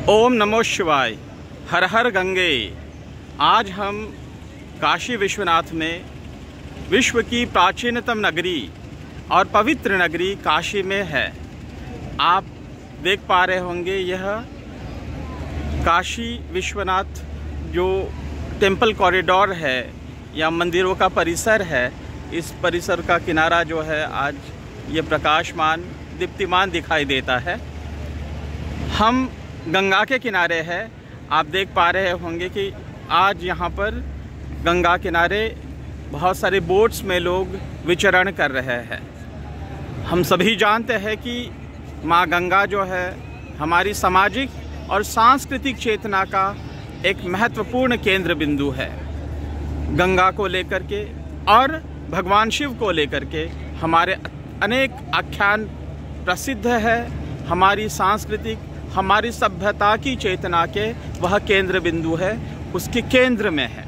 ओम नमो शिवाय। हर हर गंगे। आज हम काशी विश्वनाथ में विश्व की प्राचीनतम नगरी और पवित्र नगरी काशी में है। आप देख पा रहे होंगे यह काशी विश्वनाथ जो टेम्पल कॉरिडोर है या मंदिरों का परिसर है, इस परिसर का किनारा जो है आज ये प्रकाशमान दीप्तिमान दिखाई देता है। हम गंगा के किनारे हैं। आप देख पा रहे होंगे कि आज यहाँ पर गंगा किनारे बहुत सारे बोट्स में लोग विचरण कर रहे हैं। हम सभी जानते हैं कि माँ गंगा जो है हमारी सामाजिक और सांस्कृतिक चेतना का एक महत्वपूर्ण केंद्र बिंदु है। गंगा को लेकर के और भगवान शिव को लेकर के हमारे अनेक आख्यान प्रसिद्ध है। हमारी सांस्कृतिक, हमारी सभ्यता की चेतना के वह केंद्र बिंदु है, उसके केंद्र में है।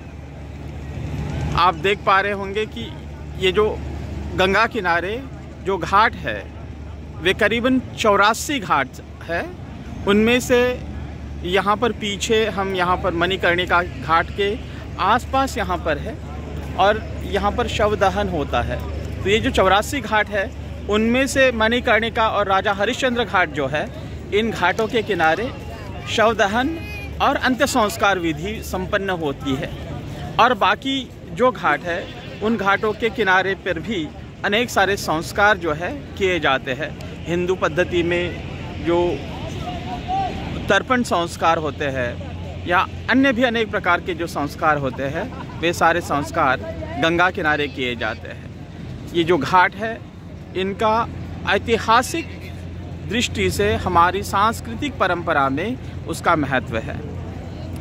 आप देख पा रहे होंगे कि ये जो गंगा किनारे जो घाट है वे करीबन 84 घाट है। उनमें से यहाँ पर पीछे हम यहाँ पर मणिकर्णिका घाट के आसपास यहाँ पर है और यहाँ पर शव दहन होता है। तो ये जो 84 घाट है उनमें से मणिकर्णिका और राजा हरिश्चंद्र घाट जो है, इन घाटों के किनारे शव दहन और अंत्य संस्कार विधि संपन्न होती है। और बाकी जो घाट है उन घाटों के किनारे पर भी अनेक सारे संस्कार जो है किए जाते हैं। हिंदू पद्धति में जो तर्पण संस्कार होते हैं या अन्य भी अनेक प्रकार के जो संस्कार होते हैं, वे सारे संस्कार गंगा किनारे किए जाते हैं। ये जो घाट है इनका ऐतिहासिक दृष्टि से हमारी सांस्कृतिक परंपरा में उसका महत्व है।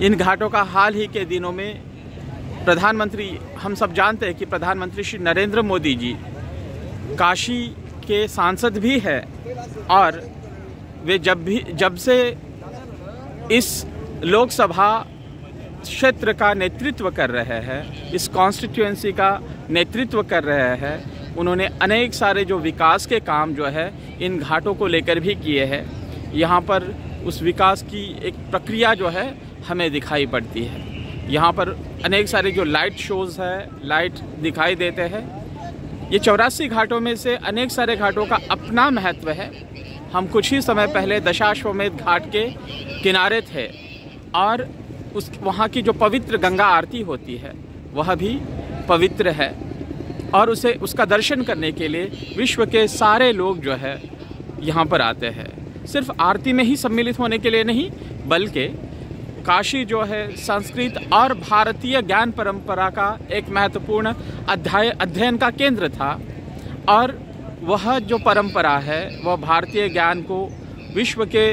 इन घाटों का हाल ही के दिनों में प्रधानमंत्री, हम सब जानते हैं कि प्रधानमंत्री श्री नरेंद्र मोदी जी काशी के सांसद भी हैं और वे जब से इस लोकसभा क्षेत्र का नेतृत्व कर रहे हैं, इस कॉन्स्टिट्यूएंसी का नेतृत्व कर रहे हैं, उन्होंने अनेक सारे जो विकास के काम जो है इन घाटों को लेकर भी किए हैं। यहाँ पर उस विकास की एक प्रक्रिया जो है हमें दिखाई पड़ती है। यहाँ पर अनेक सारे जो लाइट शोज़ है, लाइट दिखाई देते हैं। ये 84 घाटों में से अनेक सारे घाटों का अपना महत्व है। हम कुछ ही समय पहले दशाश्वमेध घाट के किनारे थे और वहाँ की जो पवित्र गंगा आरती होती है वह भी पवित्र है और उसका दर्शन करने के लिए विश्व के सारे लोग जो है यहाँ पर आते हैं। सिर्फ आरती में ही सम्मिलित होने के लिए नहीं, बल्कि काशी जो है संस्कृत और भारतीय ज्ञान परंपरा का एक महत्वपूर्ण अध्ययन का केंद्र था और वह जो परंपरा है वह भारतीय ज्ञान को विश्व के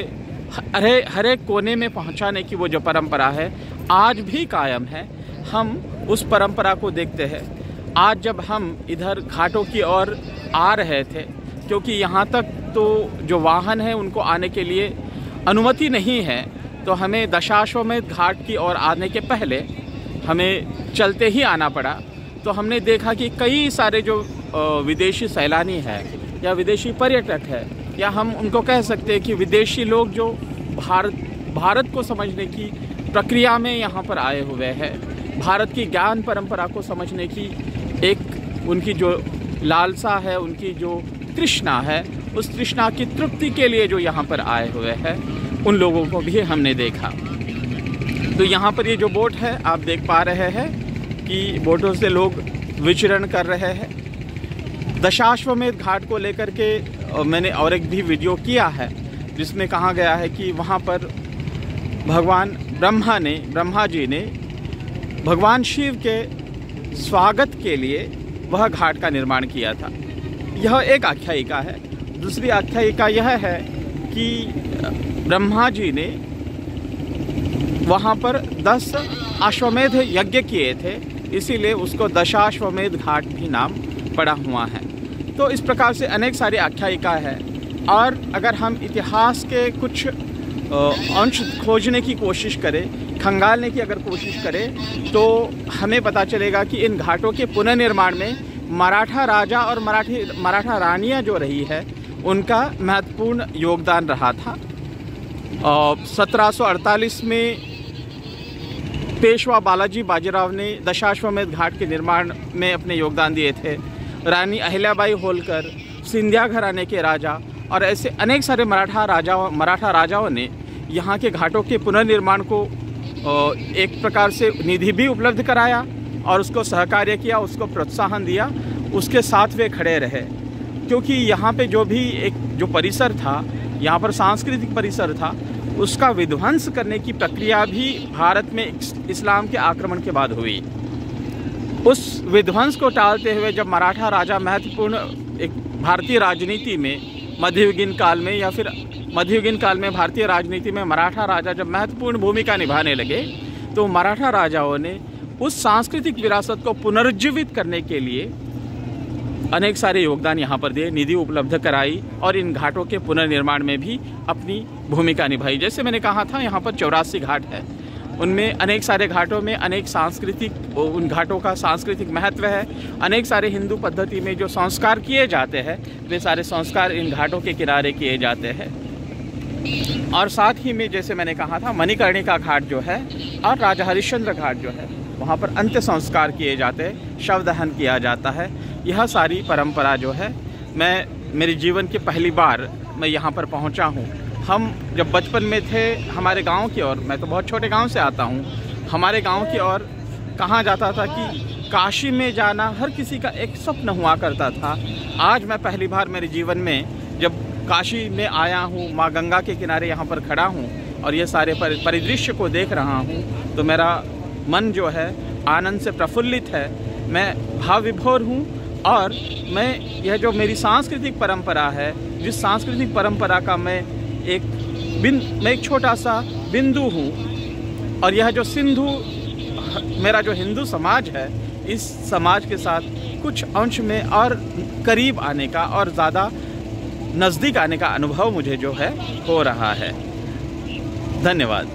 हर एक कोने में पहुंचाने की वो जो परंपरा है आज भी कायम है। हम उस परंपरा को देखते हैं। आज जब हम इधर घाटों की ओर आ रहे थे, क्योंकि यहाँ तक तो जो वाहन है उनको आने के लिए अनुमति नहीं है, तो हमें दशाश्वमेध घाट की ओर आने के पहले हमें चलते ही आना पड़ा। तो हमने देखा कि कई सारे जो विदेशी सैलानी है या विदेशी पर्यटक है या हम उनको कह सकते हैं कि विदेशी लोग जो भारत को समझने की प्रक्रिया में यहाँ पर आए हुए हैं, भारत की ज्ञान परंपरा को समझने की एक उनकी जो लालसा है, उनकी जो तृष्णा है, उस तृष्णा की तृप्ति के लिए जो यहाँ पर आए हुए हैं, उन लोगों को भी हमने देखा। तो यहाँ पर ये जो बोट है आप देख पा रहे हैं कि बोटों से लोग विचरण कर रहे हैं। दशाश्वमेध घाट को लेकर के मैंने और एक भी वीडियो किया है जिसमें कहा गया है कि वहाँ पर भगवान ब्रह्मा जी ने भगवान शिव के स्वागत के लिए वह घाट का निर्माण किया था। यह एक आख्यायिका है। दूसरी आख्यायिका यह है कि ब्रह्मा जी ने वहाँ पर 10 अश्वमेध यज्ञ किए थे, इसीलिए उसको दशाश्वमेध घाट भी नाम पड़ा हुआ है। तो इस प्रकार से अनेक सारी आख्यायिका है और अगर हम इतिहास के कुछ अंश खोजने की कोशिश करें, खंगालने की अगर कोशिश करें, तो हमें पता चलेगा कि इन घाटों के पुनर्निर्माण में मराठा राजा और मराठा रानियां जो रही है उनका महत्वपूर्ण योगदान रहा था। 1748 में पेशवा बालाजी बाजीराव ने दशाश्वमेध घाट के निर्माण में अपने योगदान दिए थे। रानी अहिल्याबाई होलकर, सिंधिया घराने के राजा और ऐसे अनेक सारे मराठा राजाओं ने यहाँ के घाटों के पुनर्निर्माण को एक प्रकार से निधि भी उपलब्ध कराया और उसको सहकार्य किया, उसको प्रोत्साहन दिया, उसके साथ वे खड़े रहे। क्योंकि यहाँ पे जो परिसर था, यहाँ पर सांस्कृतिक परिसर था, उसका विध्वंस करने की प्रक्रिया भी भारत में इस्लाम के आक्रमण के बाद हुई। उस विध्वंस को टालते हुए जब मराठा राजा महत्वपूर्ण एक भारतीय राजनीति में मध्ययुगीन काल में या फिर मध्ययुगीन काल में भारतीय राजनीति में मराठा राजा जब महत्वपूर्ण भूमिका निभाने लगे, तो मराठा राजाओं ने उस सांस्कृतिक विरासत को पुनर्जीवित करने के लिए अनेक सारे योगदान यहाँ पर दिए, निधि उपलब्ध कराई और इन घाटों के पुनर्निर्माण में भी अपनी भूमिका निभाई। जैसे मैंने कहा था, यहाँ पर 84 घाट है, उनमें अनेक सारे घाटों में अनेक उन घाटों का सांस्कृतिक महत्व है। अनेक सारे हिंदू पद्धति में जो संस्कार किए जाते हैं, वे सारे संस्कार इन घाटों के किनारे किए जाते हैं। और साथ ही में जैसे मैंने कहा था, मणिकर्णिका घाट जो है और राजा हरिश्चंद्र घाट जो है, वहाँ पर अंत्य संस्कार किए जाते हैं, शव दहन किया जाता है। यह सारी परंपरा जो है, मेरे जीवन की पहली बार मैं यहाँ पर पहुँचा हूँ। हम जब बचपन में थे, हमारे गांव की ओर, मैं तो बहुत छोटे गांव से आता हूँ, हमारे गांव की ओर कहा जाता था कि काशी में जाना हर किसी का एक स्वप्न हुआ करता था। आज मैं पहली बार मेरे जीवन में जब काशी में आया हूँ, माँ गंगा के किनारे यहाँ पर खड़ा हूँ और ये सारे परिदृश्य को देख रहा हूँ, तो मेरा मन जो है आनंद से प्रफुल्लित है। मैं भाव विभोर हूँ और मैं यह जो मेरी सांस्कृतिक परंपरा है, जिस सांस्कृतिक परंपरा का मैं एक छोटा सा बिंदु हूँ, और यह जो मेरा जो हिंदू समाज है, इस समाज के साथ कुछ अंश में और करीब आने का और ज़्यादा नज़दीक आने का अनुभव मुझे जो है हो रहा है। धन्यवाद।